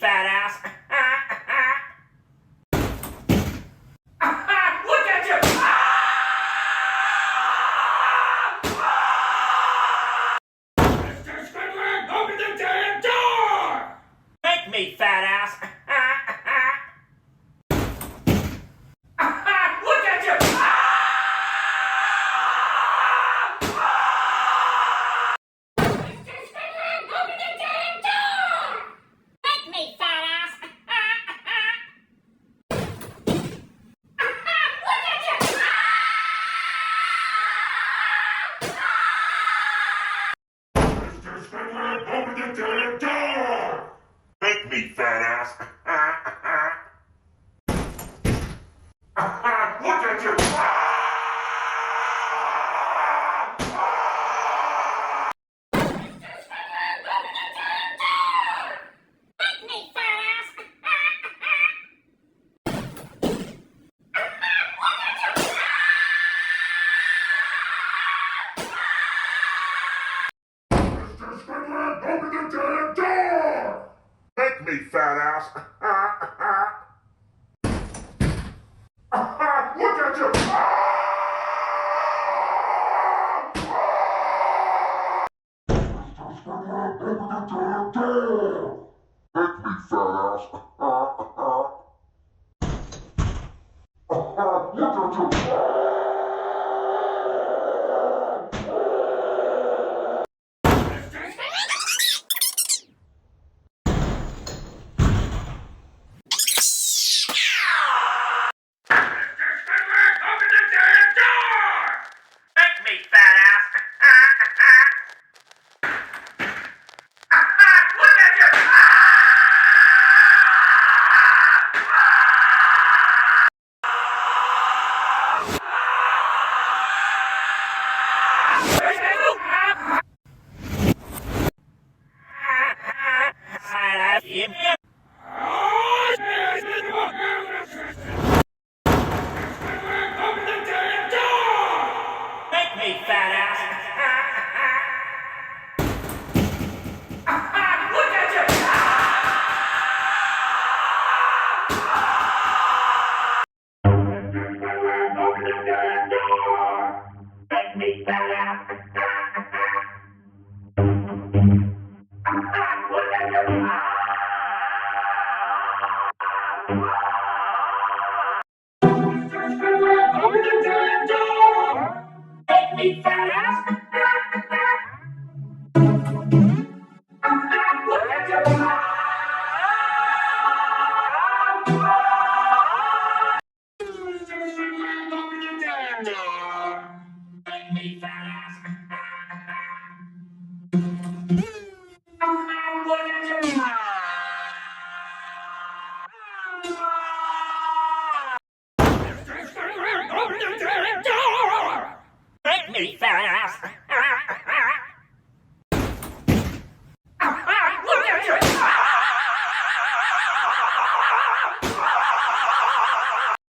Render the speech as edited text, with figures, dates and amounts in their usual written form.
fat ass. Look at you! Mr. Squidward, open the damn door! Make me, fat ass. Look at you! Mr. Squidward, open the damn door! Make me, fat ass. Look at you! Mr. Squidward, open the damn door! Make me, fat ass. Look at you! Mr. Squidward, open the damn door! Make me, fat ass. Look at you! Mr. Squidward, open the damn door! Make me, fat ass. Look at you! Mr. Squidward, open the damn door! Make me, fat ass. Look at you! Make me, fat ass. Look at you! Make me, fat ass. Look at you! Open the damn door! Make me, fat ass. Look at you! Open the damn door! Make me, fat